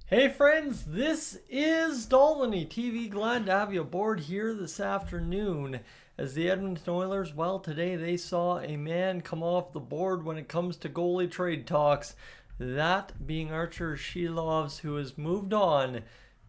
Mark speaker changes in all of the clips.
Speaker 1: Hey friends, this is Dolany TV. Glad to have you aboard here this afternoon. As the Edmonton Oilers, well, today they saw a man come off the board when it comes to goalie trade talks. That being Archer Silovs, who has moved on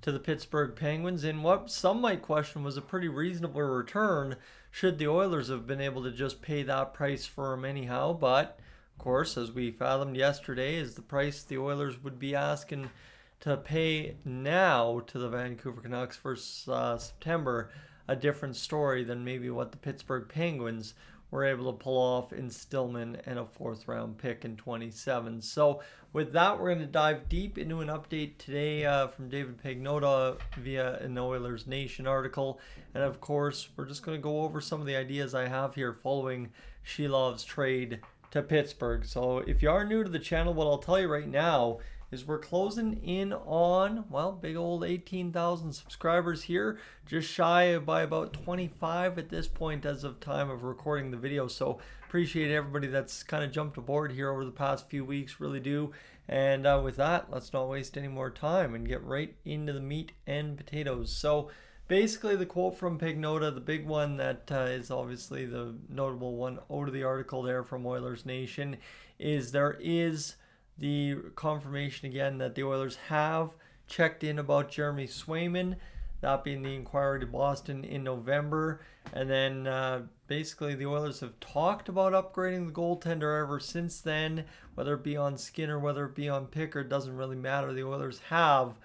Speaker 1: to the Pittsburgh Penguins in what some might question was a pretty reasonable return, should the Oilers have been able to just pay that price for him anyhow. But, of course, as we fathomed yesterday, is the price the Oilers would be asking to pay now to the Vancouver Canucks for September a different story than maybe what the Pittsburgh Penguins were able to pull off in Stillman and a fourth round pick in 27. So with that, we're going to dive deep into an update today from David Pagnotta via an Oilers Nation article. And of course, we're just going to go over some of the ideas I have here following Silovs' trade to Pittsburgh. So if you are new to the channel, what I'll tell you right now is we're closing in on, well, big old 18,000 subscribers here, just shy by about 25 at this point as of time of recording the video. So appreciate everybody that's kind of jumped aboard here over the past few weeks, really do. And with that, let's not waste any more time and get right into the meat and potatoes. So basically the quote from Pagnotta, the big one that is obviously the notable one out of the article there from Oilers Nation, is there is the confirmation again that the Oilers have checked in about Jeremy Swayman, that being the inquiry to Boston in November. And then basically the Oilers have talked about upgrading the goaltender ever since then, whether it be on Skinner, whether it be on Pickard, doesn't really matter. The Oilers have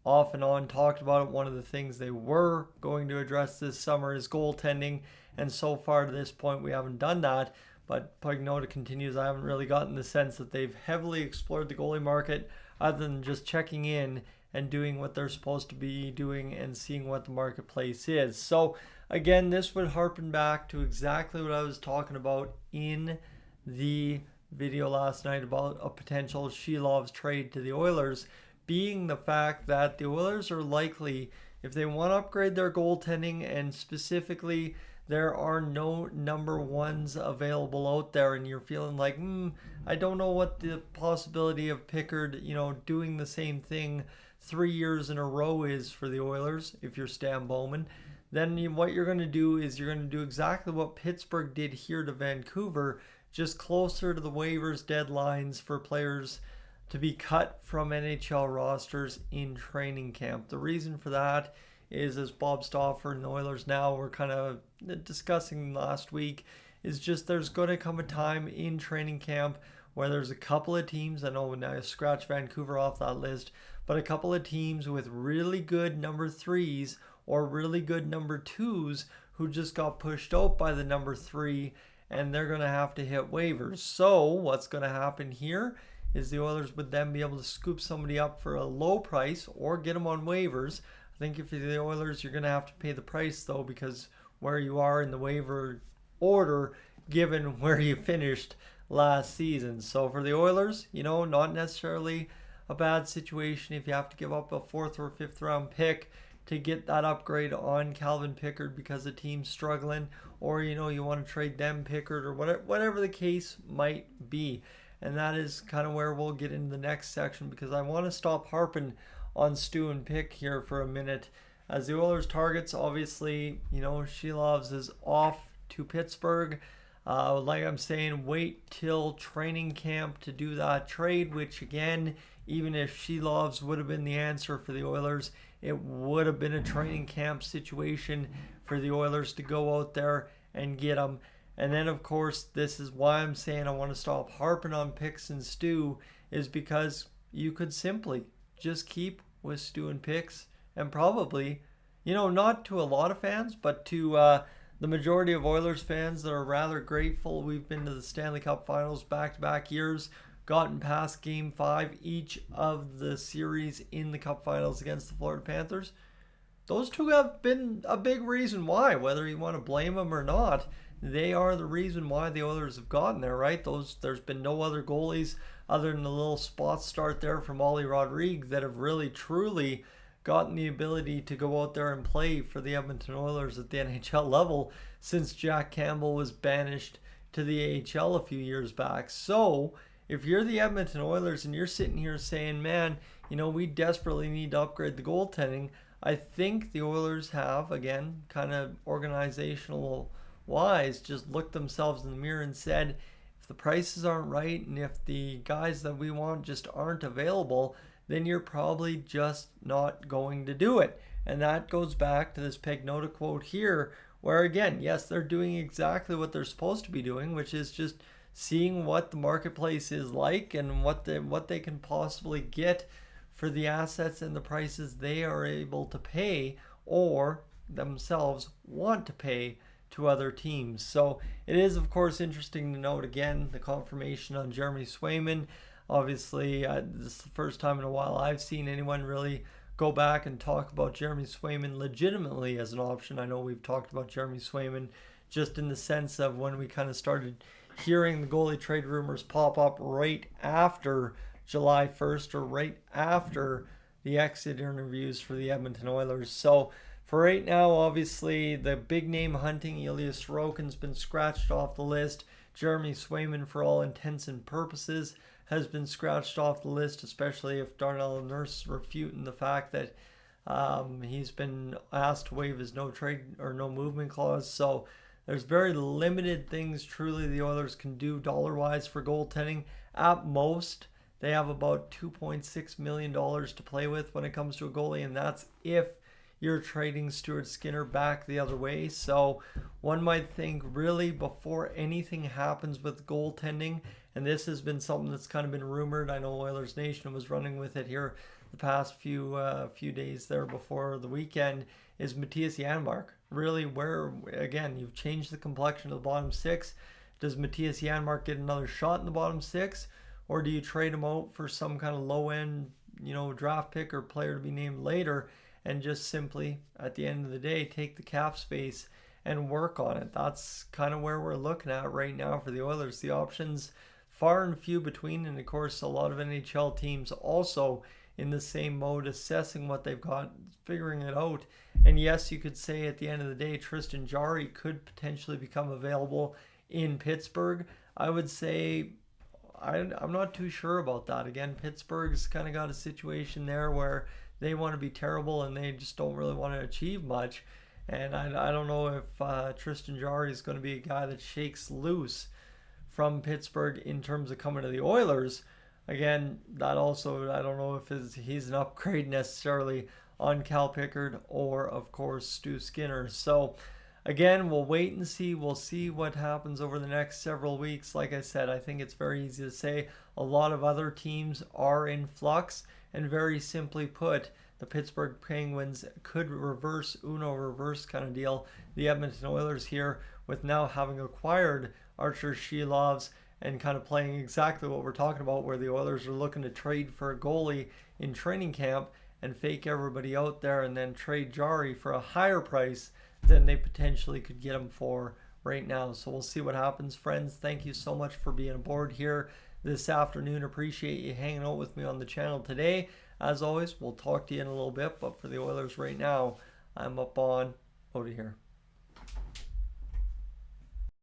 Speaker 1: off and on talked about it. One of the things they were going to address this summer is goaltending, and so far to this point we haven't done that. But Pagnotta continues, I haven't really gotten the sense that they've heavily explored the goalie market other than just checking in and doing what they're supposed to be doing and seeing what the marketplace is. So again, this would harken back to exactly what I was talking about in the video last night about a potential Silovs trade to the Oilers, being the fact that the Oilers are likely, if they want to upgrade their goaltending, and specifically there are no number ones available out there, and you're feeling like, I don't know what the possibility of Pickard, doing the same thing 3 years in a row is for the Oilers, if you're Stan Bowman, then what you're going to do is you're going to do exactly what Pittsburgh did here to Vancouver, just closer to the waivers deadlines for players to be cut from NHL rosters in training camp. The reason for that is, as Bob Stauffer and the Oilers now were kind of discussing last week, is just there's going to come a time in training camp where there's a couple of teams, I know now I scratch Vancouver off that list, but a couple of teams with really good number threes or really good number twos who just got pushed out by the number three, and they're going to have to hit waivers. So what's going to happen here is the Oilers would then be able to scoop somebody up for a low price or get them on waivers. I think if you're the Oilers, you're going to have to pay the price, though, because where you are in the waiver order, given where you finished last season. So for the Oilers, not necessarily a bad situation if you have to give up a 4th or 5th round pick to get that upgrade on Calvin Pickard because the team's struggling, or, you want to trade them Pickard, or whatever the case might be. And that is kind of where we'll get into the next section, because I want to stop harping on Stu and Pick here for a minute. As the Oilers targets, obviously, Silovs is off to Pittsburgh. Like I'm saying, wait till training camp to do that trade, which again, even if Silovs would have been the answer for the Oilers, it would have been a training camp situation for the Oilers to go out there and get him. And then, of course, this is why I'm saying I want to stop harping on Picks and Stu, is because you could simply just keep with Stu and Picks, and probably, not to a lot of fans, but to the majority of Oilers fans that are rather grateful we've been to the Stanley Cup Finals back-to-back years, gotten past Game 5 each of the series in the Cup Finals against the Florida Panthers. Those two have been a big reason why, whether you want to blame them or not. They are the reason why the Oilers have gotten there, right? There's been no other goalies other than the little spot start there from Ollie Rodrigue that have really, truly gotten the ability to go out there and play for the Edmonton Oilers at the NHL level since Jack Campbell was banished to the AHL a few years back. So if you're the Edmonton Oilers and you're sitting here saying, man, we desperately need to upgrade the goaltending, I think the Oilers have, again, kind of organizational wise, just looked themselves in the mirror and said, if the prices aren't right and if the guys that we want just aren't available, then you're probably just not going to do it. And that goes back to this Pagnotta quote here, where again, yes, they're doing exactly what they're supposed to be doing, which is just seeing what the marketplace is like and what they can possibly get for the assets and the prices they are able to pay or themselves want to pay to other teams. So it is, of course, interesting to note again the confirmation on Jeremy Swayman. Obviously, this is the first time in a while I've seen anyone really go back and talk about Jeremy Swayman legitimately as an option. I know we've talked about Jeremy Swayman just in the sense of when we kind of started hearing the goalie trade rumors pop up right after July 1st or right after the exit interviews for the Edmonton Oilers. So for right now, obviously, the big name hunting, Ilya Sorokin's been scratched off the list. Jeremy Swayman, for all intents and purposes, has been scratched off the list, especially if Darnell Nurse refuting the fact that he's been asked to waive his no trade or no movement clause. So there's very limited things truly the Oilers can do dollar-wise for goaltending. At most, they have about $2.6 million to play with when it comes to a goalie, and that's if you're trading Stuart Skinner back the other way. So one might think really before anything happens with goaltending, and this has been something that's kind of been rumored. I know Oilers Nation was running with it here the past few days there before the weekend, is Mattias Janmark. Really, where, again, you've changed the complexion of the bottom six. Does Mattias Janmark get another shot in the bottom six? Or do you trade him out for some kind of low-end, draft pick or player to be named later and just simply, at the end of the day, take the cap space and work on it? That's kind of where we're looking at right now for the Oilers. The options far and few between, and of course a lot of NHL teams also in the same mode, assessing what they've got, figuring it out. And yes, you could say at the end of the day, Tristan Jarry could potentially become available in Pittsburgh. I would say I'm not too sure about that. Again, Pittsburgh's kind of got a situation there where they want to be terrible and they just don't really want to achieve much. And I don't know if Tristan Jarry is going to be a guy that shakes loose from Pittsburgh in terms of coming to the Oilers. Again, that also, I don't know if he's an upgrade necessarily on Cal Pickard or, of course, Stu Skinner. So, again, we'll wait and see. We'll see what happens over the next several weeks. Like I said, I think it's very easy to say a lot of other teams are in flux. And very simply put, the Pittsburgh Penguins could reverse kind of deal the Edmonton Oilers here with now having acquired Archer Silovs and kind of playing exactly what we're talking about, where the Oilers are looking to trade for a goalie in training camp and fake everybody out there and then trade Jarry for a higher price than they potentially could get him for right now. So we'll see what happens, friends. Thank you so much for being aboard here this afternoon. Appreciate you hanging out with me on the channel today. As always, we'll talk to you in a little bit, but for the Oilers right now, I'm up on out of here.